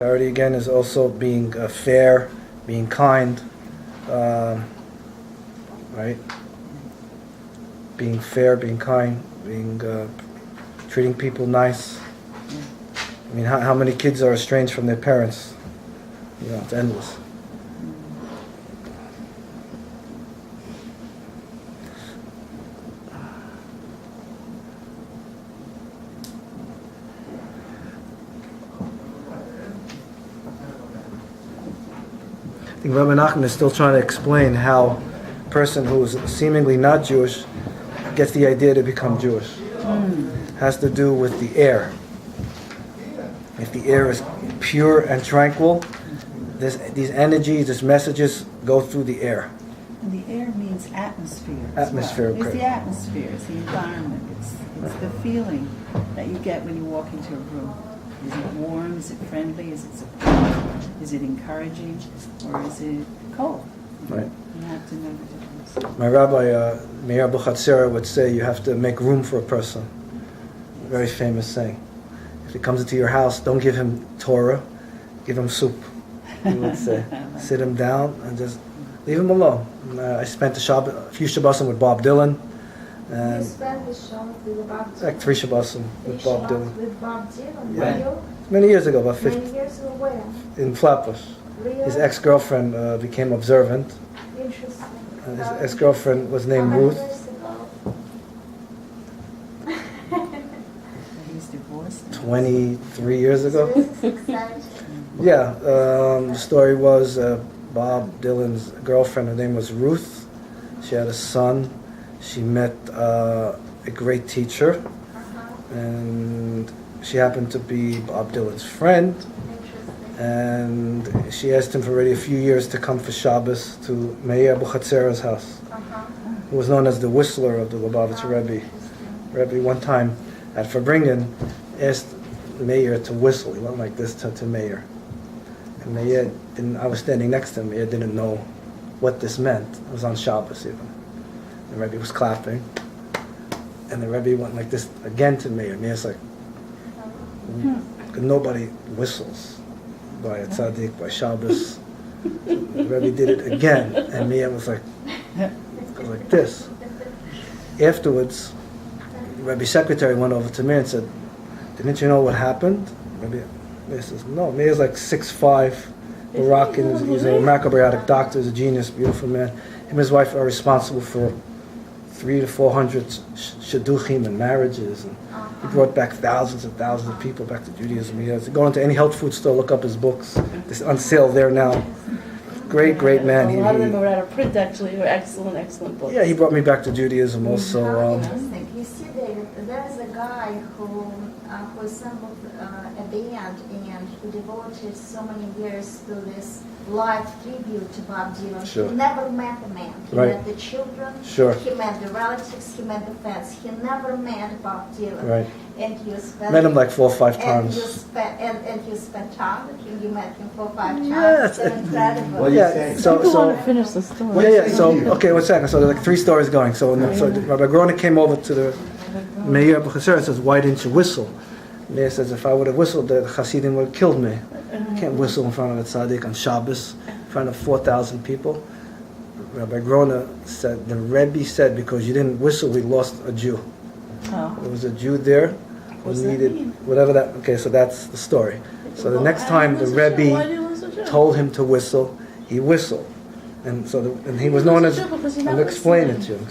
Charity again is also being fair, being kind, right? Being fair, being kind, being treating people nice. I mean, how many kids are estranged from their parents? You know, it's endless. I think Rabbi Nachman is still trying to explain how a person who is seemingly not Jewish gets the idea to become Jewish. Has to do with the air. If the air is pure and tranquil, these energies, these messages go through the air. And the air means atmosphere. Atmosphere, well. okay. It's the atmosphere, it's the environment, it's the feeling that you get when you walk into a room. Is it warm? Is it friendly? Is it supportive? Is it encouraging? Or is it cold? Right. You have to know the difference. My rabbi, Meir Buchatzera, would say you have to make room for a person. Very famous saying. If he comes into your house, don't give him Torah, give him soup. He would say, sit him down and just leave him alone. And, I spent a few Shabbosim with Bob Dylan. You spent the Shabbat with Bob Dylan? Like 3 Shabbosim with Bob Dylan. With Bob Dylan? Yeah. Many years ago, about 50. Many years ago, where? In Flatbush. Really? His ex-girlfriend became observant. Interesting. His ex-girlfriend was named Ruth. Years ago? He's divorced. 23 years ago. This is exciting. Yeah, the story was Bob Dylan's girlfriend, her name was Ruth. She had a son. She met a great teacher, and she happened to be Bob Dylan's friend. And she asked him for already a few years to come for Shabbos to Meir Buchatzera's house, who was known as the whistler of the Lubavitch Rebbe. Rebbe one time at Farbringen asked Meir to whistle. He went like this to Meir. And Meir didn't, I was standing next to him. Meir didn't know what this meant. It was on Shabbos even. The Rebbe was clapping. And the Rebbe went like this again to Meir. Meir's like, nobody whistles by a tzaddik, by Shabbos. The Rebbe did it again. And Meir was like this. Afterwards, the Rebbe's secretary went over to Meir and said, didn't you know what happened? Meir says, no. Meir's like 6'5", Moroccan. He's a macrobiotic doctor. He's a genius, beautiful man. Him and his wife are responsible for 300 to 400 shidduchim and marriages. And he brought back thousands and thousands of people back to Judaism. He has to go into any health food store, look up his books. It's on sale there now. Great, great man. A lot of them are out of print, actually. They're excellent books. Yeah, he brought me back to Judaism also. Interesting. You see, there's a guy who assembled a band and who devoted so many years to this live tribute to Bob Dylan. Sure. He never met the man. He Right. met the children. Sure. He met the relatives. He met the fans. He never met Bob Dylan. Right. And you spent. Met him like 4 or 5 And times. you spent time with him. You met him 4 or 5 times. Yeah, It's incredible. Well, Yeah, so People want to finish the story. Yeah, so, okay, 1 second. So there's like 3 stories going. So Rabbi Grona came over to the Meir Buchatzera and says, why didn't you whistle? Meir says, if I would have whistled, the Hasidim would have killed me. I can't whistle in front of a tzaddik on Shabbos, in front of 4,000 people. Rabbi Grona said, the Rebbe said, because you didn't whistle, we lost a Jew. Oh. There was a Jew there who needed, whatever that, okay, so that's the story. So the next time the Rebbe told him to whistle, he whistled. And so and he was known as, I'll explain it to you.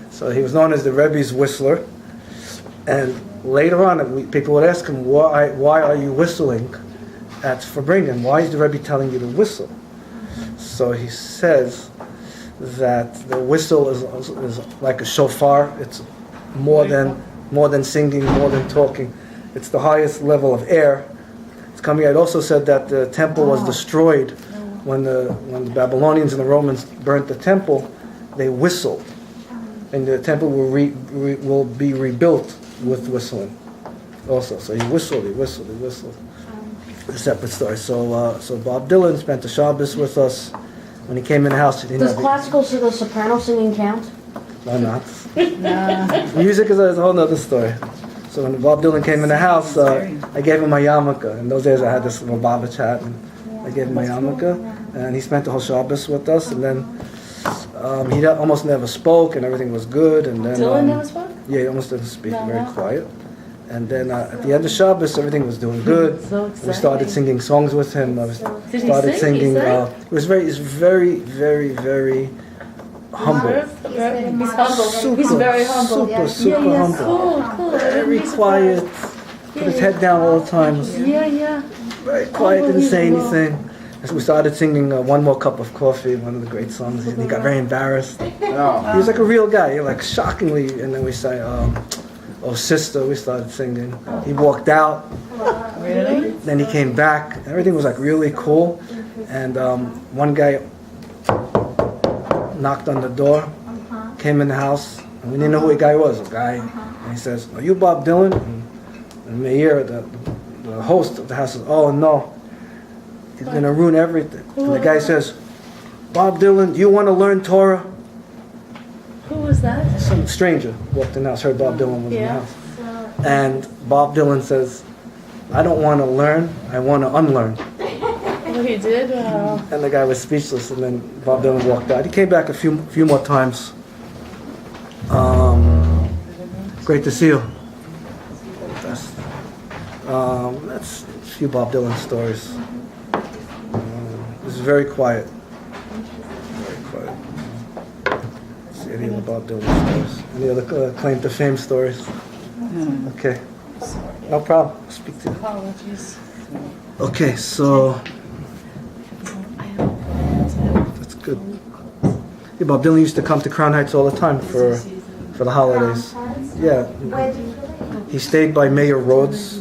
So he was known as the Rebbe's whistler. And later on, people would ask him, why are you whistling at Farbringen? Why is the Rebbe telling you to whistle? So he says that the whistle is like a shofar. It's more than singing, more than talking. It's the highest level of air. It's coming. It also said that the temple was destroyed when the Babylonians and the Romans burnt the temple. They whistled, and the temple will be rebuilt with whistling. Also, so he whistled. A separate story. So Bob Dylan spent the Shabbos with us. When he came in the house, he didn't Does have classical soprano singing count? No, not. Music is a whole other story. So when Bob Dylan came in the house, I gave him my yarmulke. In those days, I had this little Lubavitch hat, and I gave him my yarmulke, and he spent the whole Shabbos with us. And then he almost never spoke, and everything was good. And then Dylan never spoke? yeah, he almost didn't speak, No, very no. quiet. And then at the end of Shabbos, everything was doing good. So We exciting. started singing songs with him. I Did he started sing? He singing. sang? It was very, very humble. He's humble. Super, He's very humble. super yeah, humble. Cool. Very He's quiet. Put his head down all the time. Yeah. Very quiet, didn't say anything. And so we started singing One More Cup of Coffee, one of the great songs, and he got very embarrassed. He was like a real guy, like shockingly, and then we sang, Oh Sister, we started singing. He walked out, Really? then he came back, everything was like really cool, and one guy knocked on the door, came in the house, and we didn't know who the guy was, and he says, are you Bob Dylan? And Meir, the host of the house, says, oh no, he's going to ruin everything. And the guy says, Bob Dylan, do you want to learn Torah? Who was that? Some stranger walked in the house, heard Bob Dylan was in the Yeah. house. And Bob Dylan says, I don't want to learn, I want to unlearn. Oh, he did? Wow. And the guy was speechless, and then Bob Dylan walked out. He came back a few more times. Great to see you. That's a few Bob Dylan stories. This is very quiet. Very quiet. See any other Bob Dylan stories? Any other claim to fame stories? Okay. No problem. I'll speak to you. Apologies. Okay, so that's good. Yeah, Bob Dylan used to come to Crown Heights all the time for the holidays. Yeah, Where do you live? he stayed by Mayor Rhodes'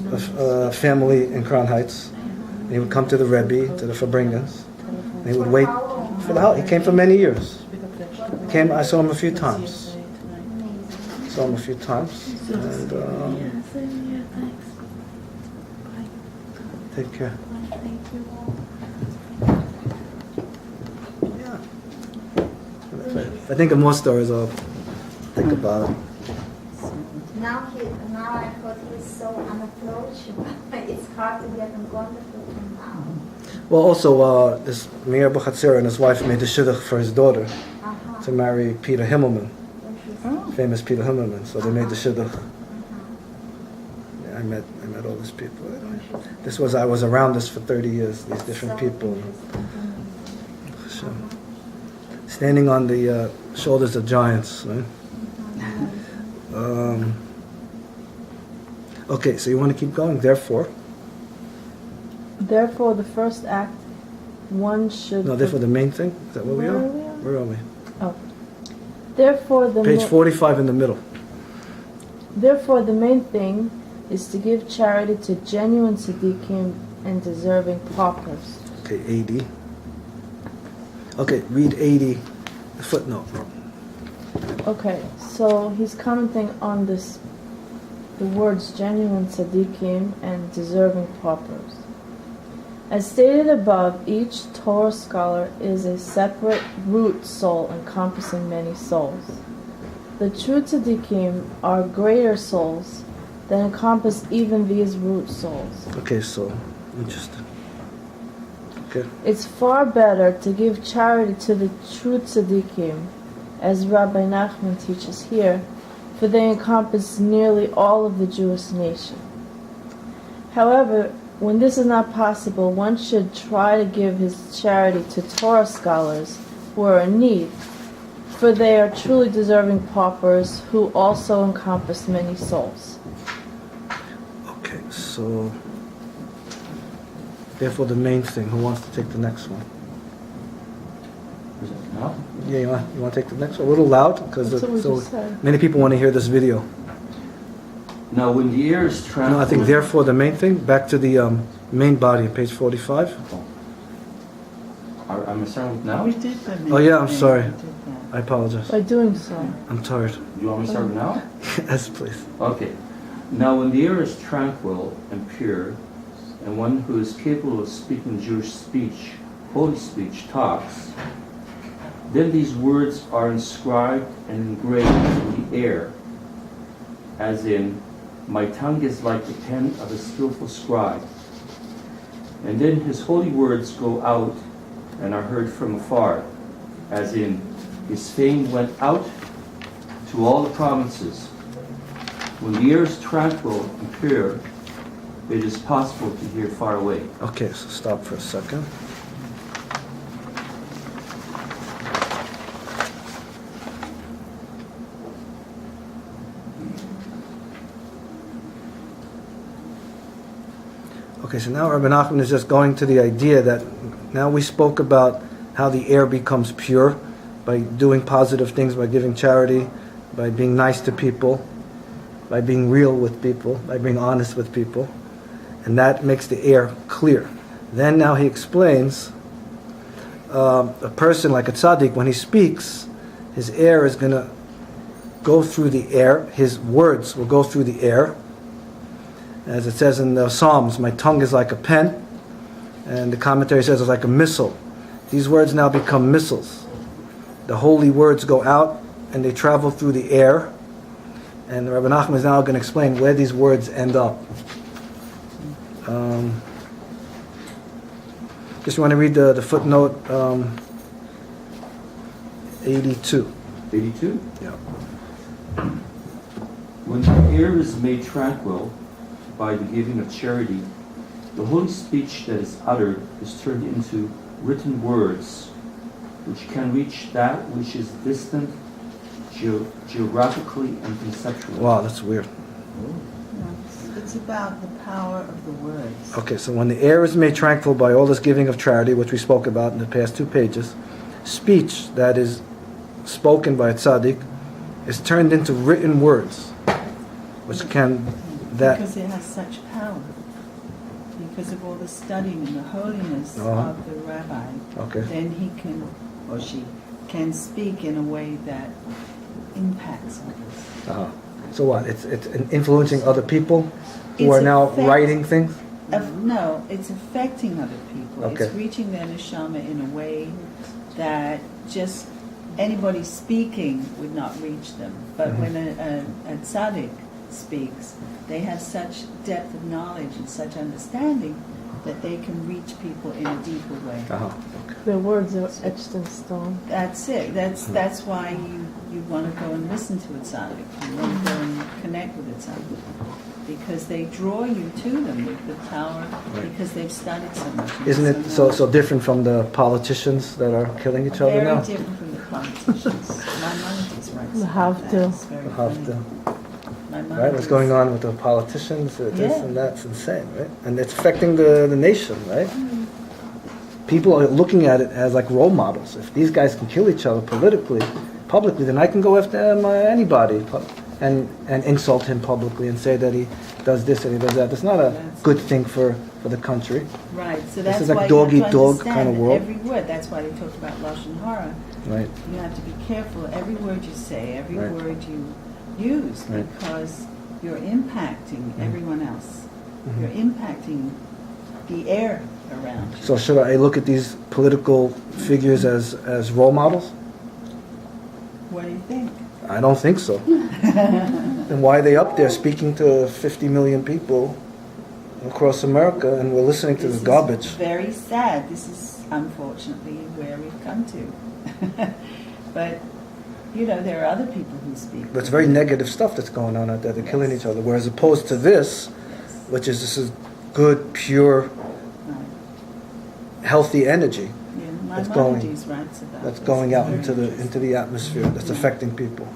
family in Crown Heights. And he would come to the Rebbe, to the Fabringas. And he would wait for the holiday. He came for many years. I saw him a few times. And take care. Yeah. If I think of more stories, I'll think about it. Now I thought he's so unapproachable. It's hard to get in contact with him now. Well, also, this Meir Buchatzir and his wife made the shidduch for his daughter to marry Peter Himmelman, famous Peter Himmelman. So they made the shidduch. Yeah, I met all these people. I was around this for 30 years. These different people, standing on the shoulders of giants. Right? Okay, so you want to keep going. Therefore, Therefore, the first act, one should... no. Therefore, the main thing. Is that where we are? Where are we? Oh. Therefore, Page 45 in the middle. Therefore, the main thing is to give charity to genuine tzaddikim and deserving paupers. Okay, 80. Okay, read 80, the footnote. Okay, so he's commenting on the words genuine tzaddikim and deserving paupers. As stated above, each Torah scholar is a separate root soul encompassing many souls. The true tzaddikim are greater souls that encompass even these root souls. Okay, so, interesting. Okay. It's far better to give charity to the true tzaddikim, as Rabbi Nachman teaches here, for they encompass nearly all of the Jewish nation. However, when this is not possible, one should try to give his charity to Torah scholars who are in need, for they are truly deserving paupers who also encompass many souls. Okay, so, therefore the main thing. Who wants to take the next one? No? Yeah, you want to take the next one? A little loud, because That's what we just said. many people want to hear this video. Now, when the air is traveling... No, I think therefore the main thing, back to the main body, page 45. I'm starting with now? We did the Oh, yeah, I'm thing. sorry. We did that. I apologize. By doing so, I'm tired. You want me to start with now? Yes, please. Okay. Now, when the air is tranquil and pure, and one who is capable of speaking Jewish speech, holy speech, talks, then these words are inscribed and engraved in the air, as in My tongue is like the pen of a skillful scribe. And then his holy words go out and are heard from afar, as in, his fame went out to all the provinces. When the air is tranquil and pure, it is possible to hear far away. Okay, so stop for a second. Okay, so now Rabbi Nachman is just going to the idea that now we spoke about how the air becomes pure by doing positive things, by giving charity, by being nice to people, by being real with people, by being honest with people. And that makes the air clear. Then now he explains a person like a tzaddik, when he speaks, his air is going to go through the air, his words will go through the air. As it says in the Psalms, my tongue is like a pen, and the commentary says it's like a missile. These words now become missiles. The holy words go out and they travel through the air, and Rabbi Nachman is now going to explain where these words end up. Just want to read the footnote 82. 82? Yeah. When the air is made tranquil by the giving of charity, the holy speech that is uttered is turned into written words, which can reach that which is distant geographically and conceptually. Wow, that's weird. It's about the power of the words. Okay, so when the air is made tranquil by all this giving of charity, which we spoke about in the past 2 pages, speech that is spoken by a tzaddik is turned into written words, which can Because it has such power. Because of all the studying and the holiness of the rabbi. Okay. Then he can, or she, can speak in a way that impacts others. So what? It's influencing other people who are now writing things? No, it's affecting other people. Okay. It's reaching their neshama in a way that just anybody speaking would not reach them. But when a tzaddik speaks, they have such depth of knowledge and such understanding that they can reach people in a deeper way. The words are etched in stone. That's it. That's why you want to go and listen to a tzaddik. You want to go and connect with a tzaddik. Because they draw you to them with the power, because they've studied so much. Isn't it so different from the politicians that are killing each other now? Very different from the politicians. My mother just writes The about have that. to. It's very The have funny. to. My mother Right? What's going on with the politicians, this and that's insane, right? And it's affecting the nation, right? People are looking at it as like role models. If these guys can kill each other politically, publicly, then I can go after anybody and insult him publicly and say that he does this and he does that. That's not a good thing for the country. Right, so that's is like why dog you eat have to dog understand kind of that world. every word, that's why they talk about Lashon Hara. Right. You have to be careful, every word you say, every Right. word you use, Right. because you're impacting everyone else. Mhm. You're impacting the air around you. So should I look at these political figures as role models? What do you think? I don't think so. Then why are they up there speaking to 50 million people across America and we're listening to this garbage? Is very sad. This is unfortunately where we've come to. But, you know, there are other people who speak. But it's very negative stuff that's going on out there. They're killing each other. Whereas opposed to this, which is this is good, pure, healthy energy Yeah, that's going Maimonides writes about that's this. going out Very into the atmosphere that's affecting people.